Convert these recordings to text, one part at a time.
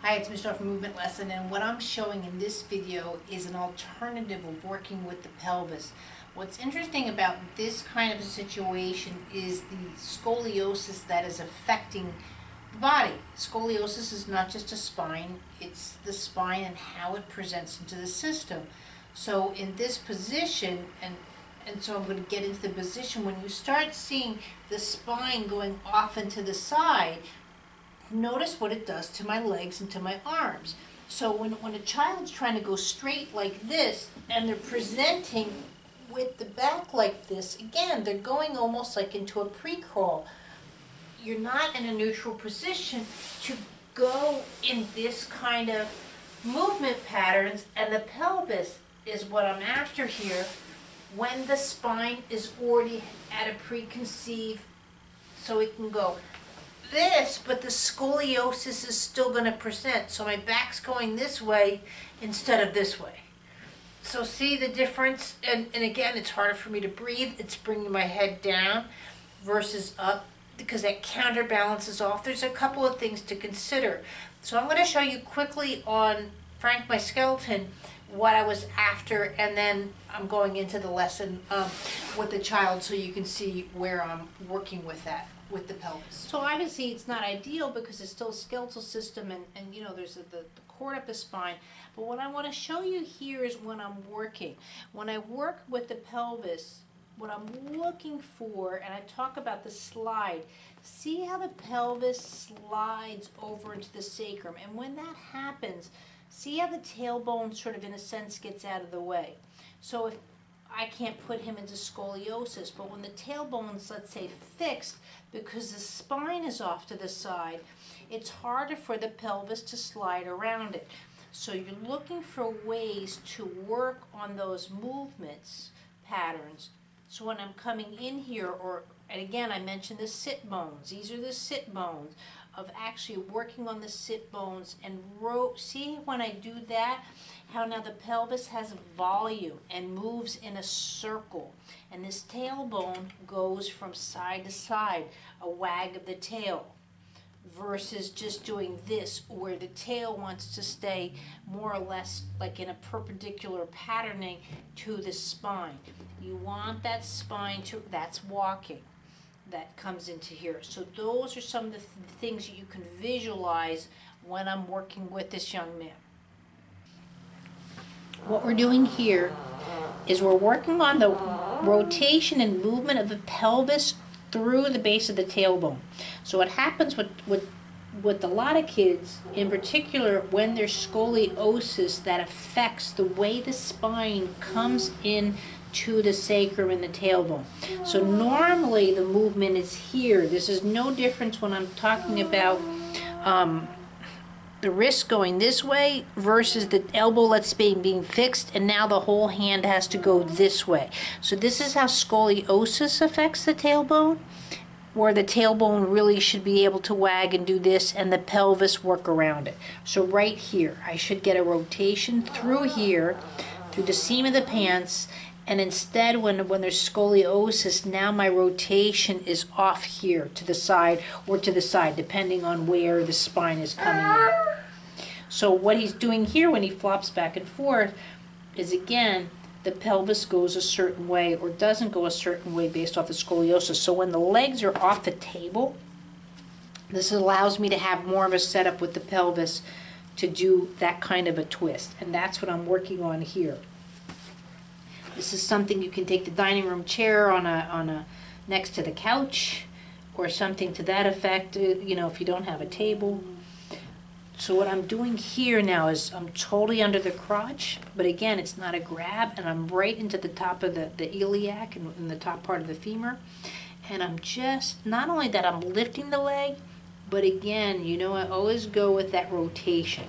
Hi, it's Michelle from Movement Lesson, and what I'm showing in this video is an alternative of working with the pelvis. What's interesting about this kind of a situation is the scoliosis that is affecting the body. Scoliosis is not just a spine, it's the spine and how it presents into the system. So in this position, and so I'm going to get into the position, when you start seeing the spine going off into the side, notice what it does to my legs and to my arms. So when a child's trying to go straight like this and they're presenting with the back like this, again, they're going almost like into a pre-crawl. You're not in a neutral position to go in this kind of movement patterns, and the pelvis is what I'm after here when the spine is already at a preconceived, so it can go this, but the scoliosis is still going to present. So my back's going this way instead of this way. So see the difference? And again, it's harder for me to breathe. It's bringing my head down versus up because that counterbalances off. There's a couple of things to consider. So I'm going to show you quickly on Frank My Skeleton what I was after, and then I'm going into the lesson with the child so you can see where I'm working with that, with the pelvis. So obviously it's not ideal because it's still a skeletal system, and you know, there's the cord up the spine. But what I want to show you here is when I'm working. When I work with the pelvis, what I'm looking for, and I talk about the slide, see how the pelvis slides over into the sacrum, and when that happens, see how the tailbone sort of in a sense gets out of the way. So if I can't put him into scoliosis, but when the tailbone's, let's say, fixed because the spine is off to the side, it's harder for the pelvis to slide around it. So you're looking for ways to work on those movements patterns. So when I'm coming in here, and again I mentioned the sit bones, these are the sit bones, of actually working on the sit bones and see when I do that, how now the pelvis has volume and moves in a circle, and this tailbone goes from side to side, a wag of the tail, versus just doing this where the tail wants to stay more or less like in a perpendicular patterning to the spine. You want that spine to, that's walking, that comes into here. So those are some of the things that you can visualize when I'm working with this young man. What we're doing here is we're working on the rotation and movement of the pelvis through the base of the tailbone. So what happens with a lot of kids, in particular when there's scoliosis, that affects the way the spine comes in to the sacrum and the tailbone. So normally the movement is here. This is no difference when I'm talking about the wrist going this way versus the elbow, let's say, being fixed, and now the whole hand has to go this way. So this is how scoliosis affects the tailbone, where the tailbone really should be able to wag and do this, and the pelvis work around it. So right here, I should get a rotation through here, through the seam of the pants, and instead when there's scoliosis, now my rotation is off here to the side or to the side, depending on where the spine is coming in. So what he's doing here when he flops back and forth is, again, the pelvis goes a certain way or doesn't go a certain way based off the scoliosis. So when the legs are off the table, this allows me to have more of a setup with the pelvis to do that kind of a twist. And that's what I'm working on here. This is something you can take the dining room chair on a next to the couch, or something to that effect, you know, if you don't have a table. So what I'm doing here now is I'm totally under the crotch, but again, it's not a grab, and I'm right into the top of the iliac and in the top part of the femur. And I'm just, not only that I'm lifting the leg, but again, you know, I always go with that rotation,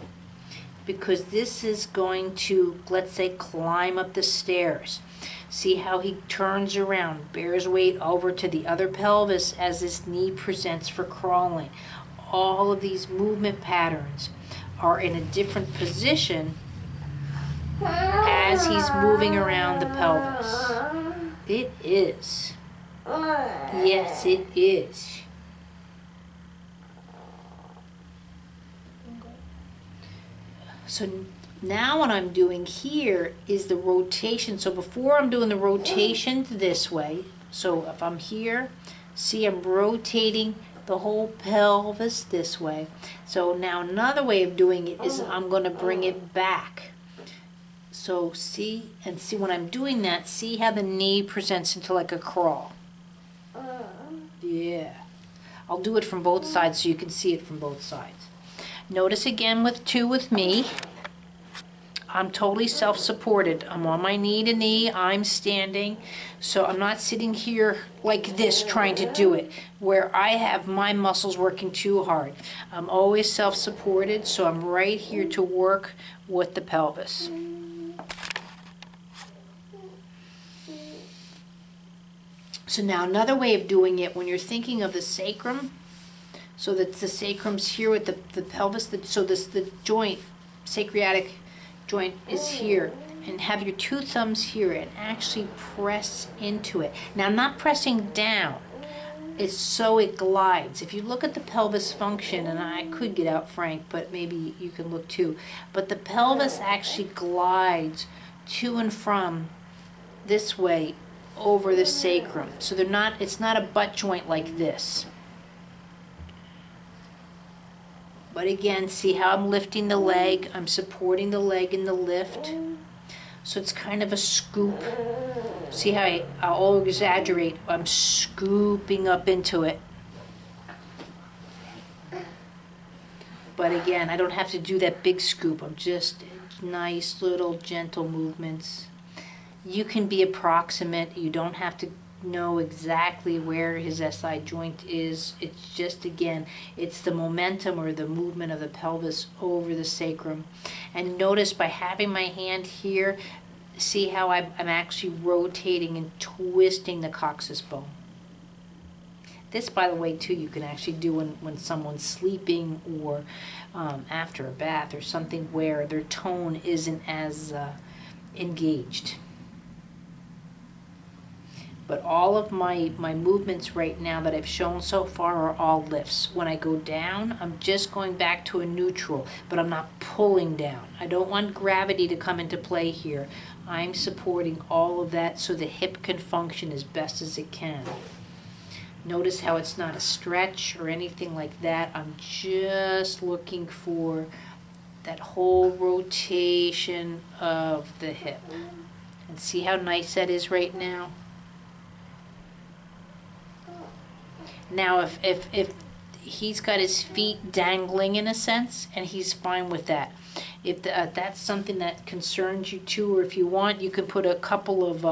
because this is going to, let's say, climb up the stairs. See how he turns around, bears weight over to the other pelvis as his knee presents for crawling. All of these movement patterns are in a different position as he's moving around the pelvis. It is. Yes, it is. So now what I'm doing here is the rotation. So before I'm doing the rotation this way, so if I'm here, see I'm rotating the whole pelvis this way. So now another way of doing it is I'm going to bring it back. So see, and see when I'm doing that, see how the knee presents into like a crawl. Yeah. I'll do it from both sides so you can see it from both sides. Notice again with me, I'm totally self-supported. I'm on my knee to knee, I'm standing, so I'm not sitting here like this trying to do it, where I have my muscles working too hard. I'm always self-supported, so I'm right here to work with the pelvis. So now another way of doing it, when you're thinking of the sacrum, so that the sacrum's here with the pelvis, so the joint, sacroiliac joint is here, and have your two thumbs here and actually press into it. Now I'm not pressing down, it's so it glides. If you look at the pelvis function, and I could get out Frank, but maybe you can look too, but the pelvis actually glides to and from this way over the sacrum. So it's not a butt joint like this. But again, see how I'm lifting the leg, I'm supporting the leg in the lift. So it's kind of a scoop. See how I'll exaggerate, I'm scooping up into it. But again, I don't have to do that big scoop, I'm just nice little gentle movements. You can be approximate, you don't have to know exactly where his SI joint is. It's just, again, it's the momentum or the movement of the pelvis over the sacrum. And notice by having my hand here, see how I'm actually rotating and twisting the coccyx bone. This, by the way, too, you can actually do when someone's sleeping or after a bath or something where their tone isn't as engaged. But all of my movements right now that I've shown so far are all lifts. When I go down, I'm just going back to a neutral, but I'm not pulling down. I don't want gravity to come into play here. I'm supporting all of that so the hip can function as best as it can. Notice how it's not a stretch or anything like that. I'm just looking for that whole rotation of the hip. And see how nice that is right now? Now, if he's got his feet dangling in a sense, and he's fine with that. If that's something that concerns you too, or if you want, you can put a couple of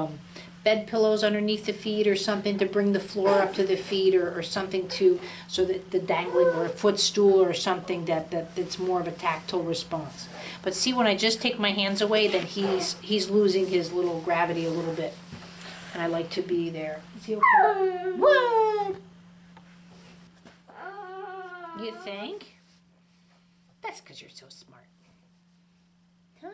bed pillows underneath the feet or something to bring the floor up to the feet, or something so that the dangling, or a footstool or something that's more of a tactile response. But see, when I just take my hands away, then he's losing his little gravity a little bit, and I like to be there. Is he okay? What? You think? That's because you're so smart. Huh?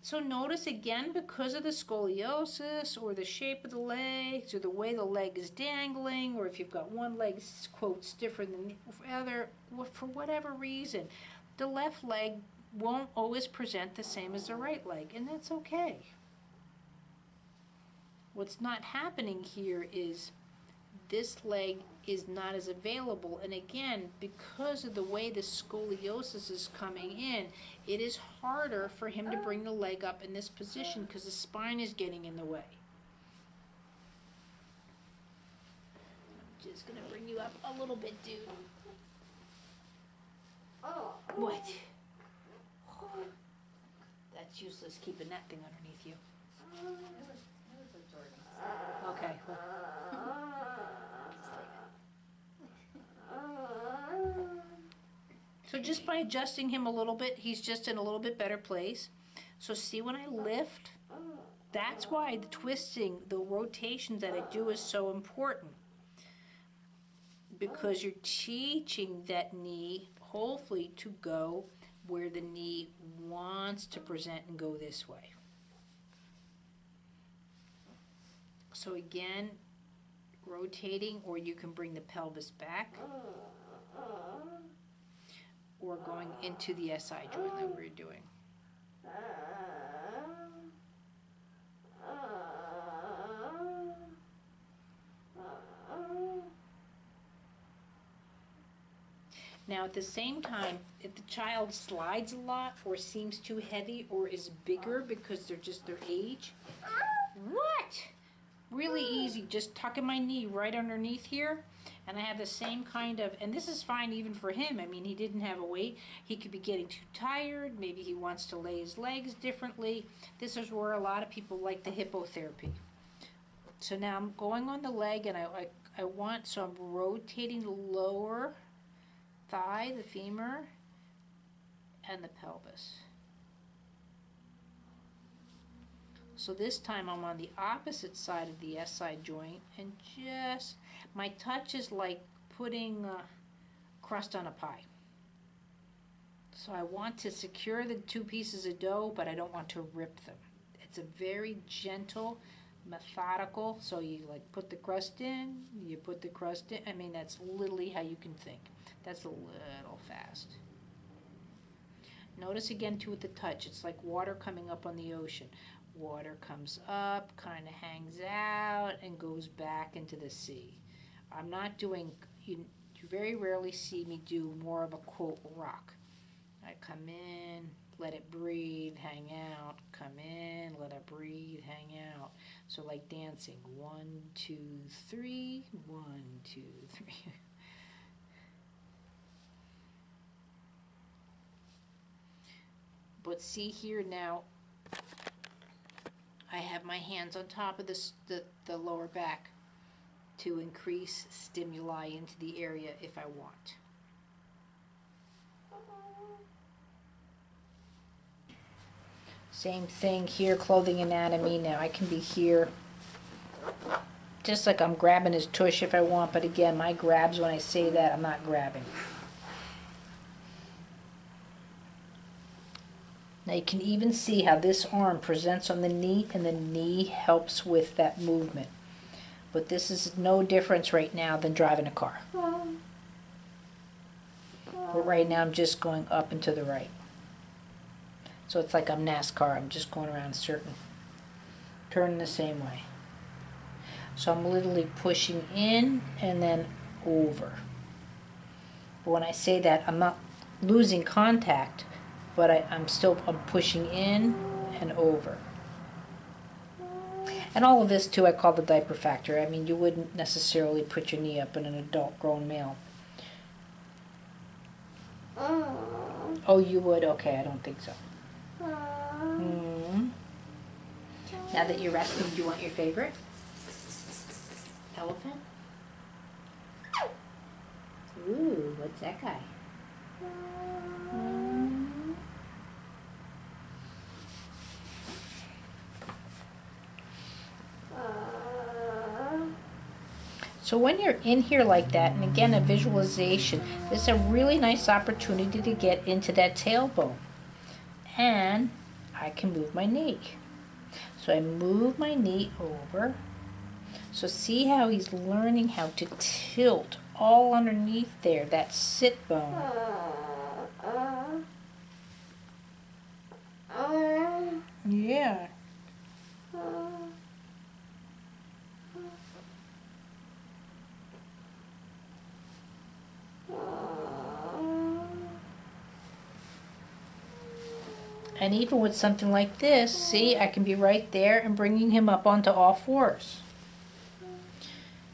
So notice again, because of the scoliosis or the shape of the legs or the way the leg is dangling, or if you've got one leg, quotes, different than the other, for whatever reason, the left leg won't always present the same as the right leg, and that's okay. What's not happening here is this leg is not as available, and again, because of the way the scoliosis is coming in, it is harder for him to bring the leg up in this position because the spine is getting in the way. I'm just going to bring you up a little bit, dude. What? That's useless, keeping that thing underneath you. Okay. So just by adjusting him a little bit, he's just in a little bit better place. So see, when I lift, that's why the twisting, the rotations that I do is so important. Because you're teaching that knee, hopefully, to go where the knee wants to present and go this way. So again, rotating, or you can bring the pelvis back. or going into the SI joint that we're doing. Now at the same time, if the child slides a lot or seems too heavy or is bigger because they're just their age, what? Really easy, just tucking my knee right underneath here, and I have the same kind of, and this is fine even for him. I mean, he didn't have a weight. He could be getting too tired. Maybe he wants to lay his legs differently. This is where a lot of people like the hippotherapy. So now I'm going on the leg, and I want, so I'm rotating the lower thigh, the femur, and the pelvis. So this time I'm on the opposite side of the SI joint, and just, my touch is like putting crust on a pie. So I want to secure the two pieces of dough, but I don't want to rip them. It's a very gentle, methodical, so you like put the crust in, you put the crust in. I mean, that's literally how you can think. That's a little fast. Notice again too with the touch, it's like water coming up on the ocean. Water comes up, kind of hangs out, and goes back into the sea. I'm not doing, you very rarely see me do more of a quote rock. I come in, let it breathe, hang out, come in, let it breathe, hang out. So like dancing, 1, 2, 3, 1, 2, 3. But see here now, I have my hands on top of the lower back to increase stimuli into the area if I want. Same thing here, clothing anatomy. Now I can be here, just like I'm grabbing his tush if I want, but again, my grabs, when I say that, I'm not grabbing. Now you can even see how this arm presents on the knee, and the knee helps with that movement. But this is no difference right now than driving a car. But right now I'm just going up and to the right. So it's like I'm NASCAR, I'm just going around a certain, turning the same way. So I'm literally pushing in and then over. But when I say that, I'm not losing contact, but I'm pushing in and over. And all of this too I call the diaper factor. I mean, you wouldn't necessarily put your knee up in an adult grown male. Oh, you would? Okay, I don't think so. Now that you're resting, do you want your favorite? Elephant? Ooh, what's that guy? So when you're in here like that, and again a visualization, this is a really nice opportunity to get into that tailbone. And I can move my knee. So I move my knee over. So see how he's learning how to tilt all underneath there, that sit bone. Yeah. And even with something like this, see, I can be right there and bringing him up onto all fours.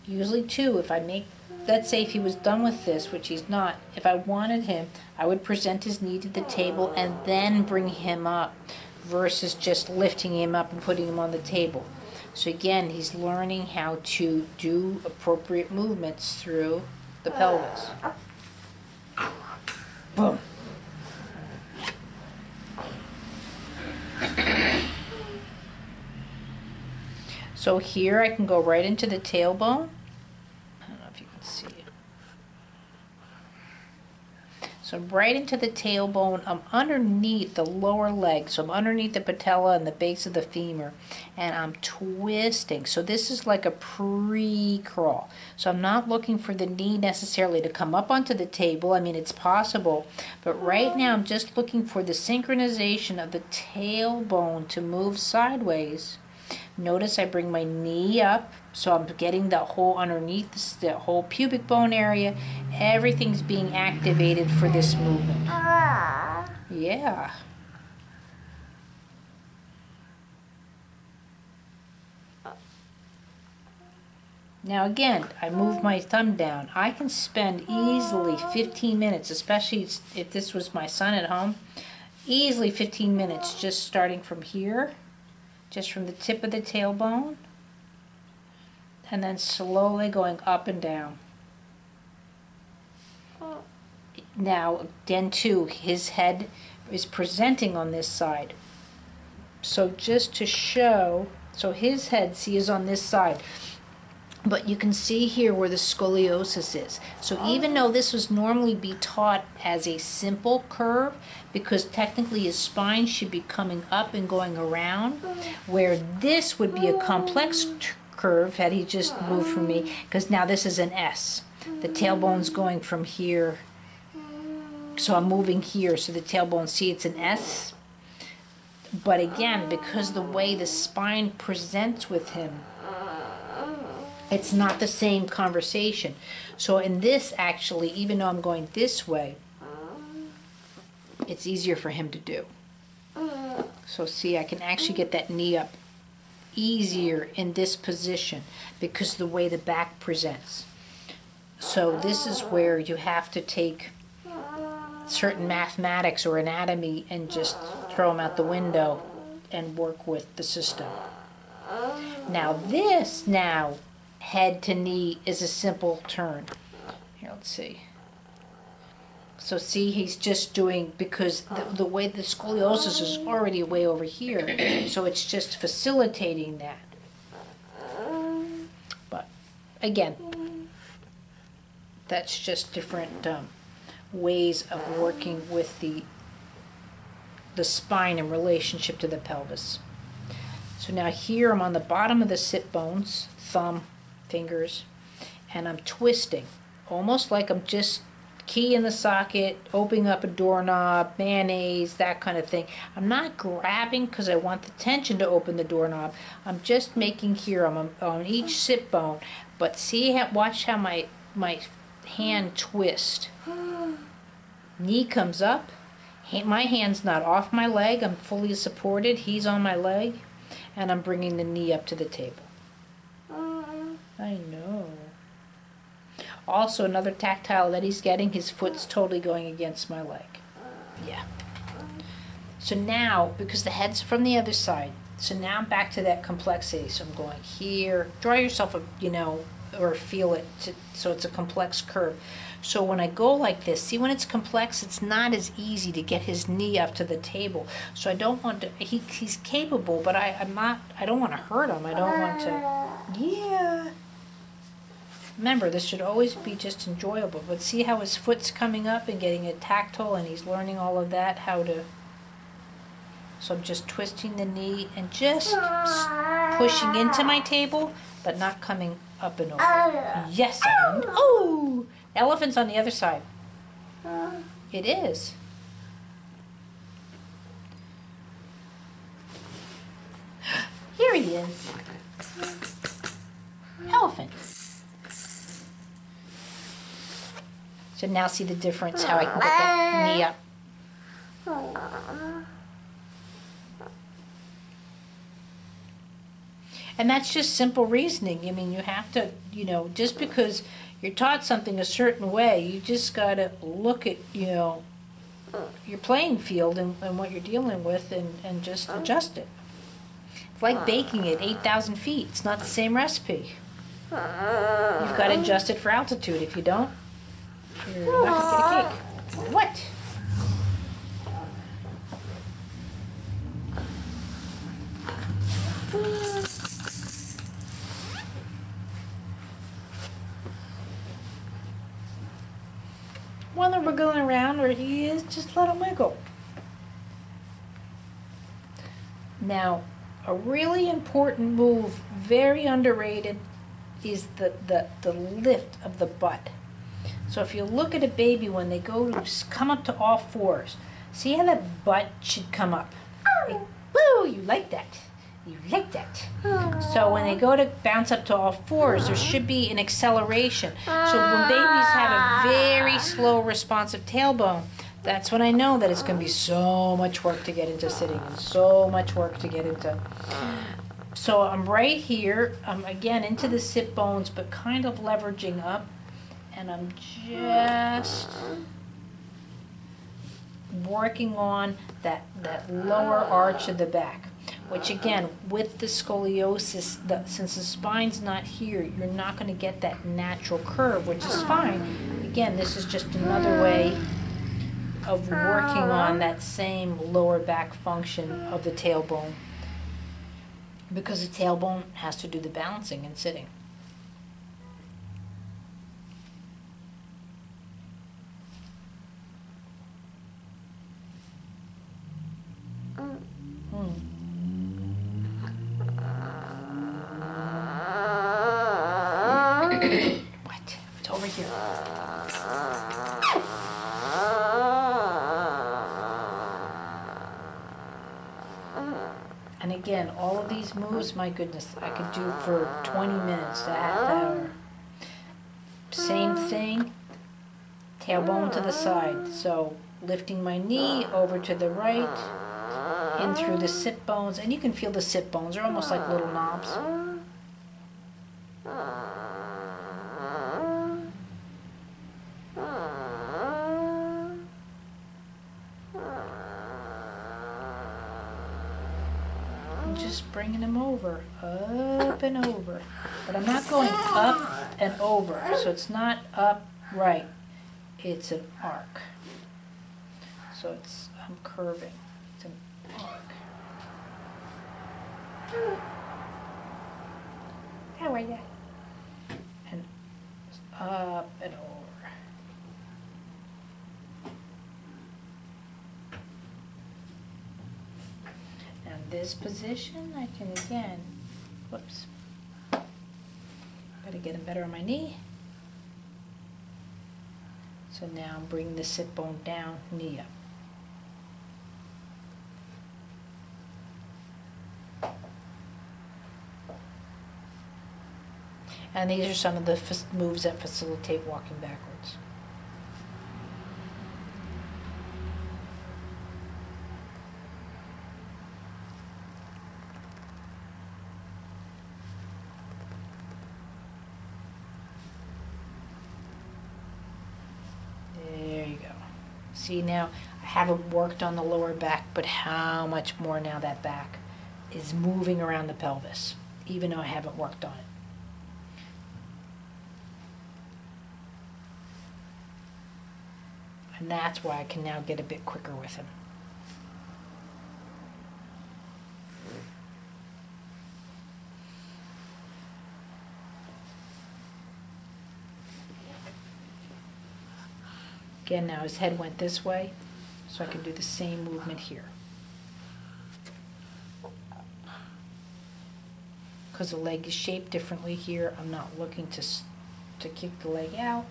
Usually too, if I make, let's say if he was done with this, which he's not, if I wanted him, I would present his knee to the table and then bring him up versus just lifting him up and putting him on the table. So again, he's learning how to do appropriate movements through the pelvis. Boom. So here I can go right into the tailbone. I don't know if you can see it. So I'm right into the tailbone. I'm underneath the lower leg. So I'm underneath the patella and the base of the femur. And I'm twisting. So this is like a pre-crawl. So I'm not looking for the knee necessarily to come up onto the table. I mean, it's possible. But right now I'm just looking for the synchronization of the tailbone to move sideways. Notice I bring my knee up, so I'm getting the whole underneath, the whole pubic bone area. Everything's being activated for this movement. Yeah. Now again, I move my thumb down. I can spend easily 15 minutes, especially if this was my son at home, easily 15 minutes just starting from here. Just from the tip of the tailbone, and then slowly going up and down. Now, then too, his head is presenting on this side. So just to show, so his head, see, is on this side. But you can see here where the scoliosis is. So even though this would normally be taught as a simple curve, because technically his spine should be coming up and going around, where this would be a complex curve had he just moved from me, because now this is an S. The tailbone's going from here. So I'm moving here, so the tailbone, see, it's an S. But again, because the way the spine presents with him, it's not the same conversation. So in this, actually, even though I'm going this way, it's easier for him to do. So see, I can actually get that knee up easier in this position because of the way the back presents. So this is where you have to take certain mathematics or anatomy and just throw them out the window and work with the system. Now this, head to knee, is a simple turn. Here, let's see. So see, he's just doing, because the way the scoliosis is already way over here, so it's just facilitating that. But again, that's just different ways of working with the spine in relationship to the pelvis. So now here I'm on the bottom of the sit bones, thumb, fingers, and I'm twisting, almost like I'm just key in the socket, opening up a doorknob, mayonnaise, that kind of thing. I'm not grabbing because I want the tension to open the doorknob. I'm just making here, I'm on each sit bone, but see, watch how my hand twist. Knee comes up, my hand's not off my leg, I'm fully supported, he's on my leg, and I'm bringing the knee up to the table. I know. Also, another tactile that he's getting, his foot's totally going against my leg. Yeah. So now, because the head's from the other side, so now I'm back to that complexity. So I'm going here. Draw yourself a, or feel it, so it's a complex curve. So when I go like this, see, when it's complex, it's not as easy to get his knee up to the table. So I don't want to, he's capable, but I don't want to hurt him. I don't want to, yeah. Remember, this should always be just enjoyable. But see how his foot's coming up and getting it tactile, and he's learning all of that, how to. So I'm just twisting the knee and just pushing into my table, but not coming up and over. Yes, oh, elephant's on the other side. It is. Here he is. Elephant. So now see the difference, how I can get that knee up. And that's just simple reasoning. I mean, you have to, just because you're taught something a certain way, you just got to look at, your playing field and what you're dealing with and just adjust it. It's like baking at 8,000 feet. It's not the same recipe. You've got to adjust it for altitude. If you don't, you're not going to get a cake. What? while they're wiggling around where he is, just let him wiggle. Now, a really important move, very underrated, is the lift of the butt. So if you look at a baby when they go to come up to all fours, see how that butt should come up. Like, woo, you like that. You like that. So when they go to bounce up to all fours, there should be an acceleration. So when babies have a very slow responsive tailbone, that's when I know that it's going to be so much work to get into sitting and so much work to get into. So I'm right here, again into the sit bones, but kind of leveraging up, and I'm just working on that lower arch of the back, which again, with the scoliosis, since the spine's not here, you're not going to get that natural curve, which is fine. Again, this is just another way of working on that same lower back function of the tailbone, because the tailbone has to do the balancing and sitting. What? It's over here. And again, all of these moves, my goodness, I could do for 20 minutes to half hour. Same thing, tailbone to the side. So lifting my knee over to the right, in through the sit bones, and you can feel the sit bones. They're almost like little knobs. Just bringing them over, up and over. But I'm not going up and over, so it's not up, right. It's an arc. So I'm curving. It's an arc. How are you? And up and over. This position, I can again, whoops, gotta get them better on my knee. So now I'm bringing the sit bone down, knee up. And these are some of the moves that facilitate walking backwards. See, now I haven't worked on the lower back, but how much more now that back is moving around the pelvis, even though I haven't worked on it. And that's why I can now get a bit quicker with him. Again, now his head went this way, so I can do the same movement here. Because the leg is shaped differently here, I'm not looking to kick the leg out,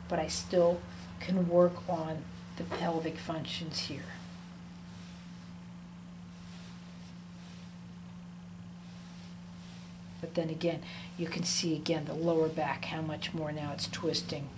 but I still can work on the pelvic functions here. But then again, you can see again the lower back, how much more now it's twisting.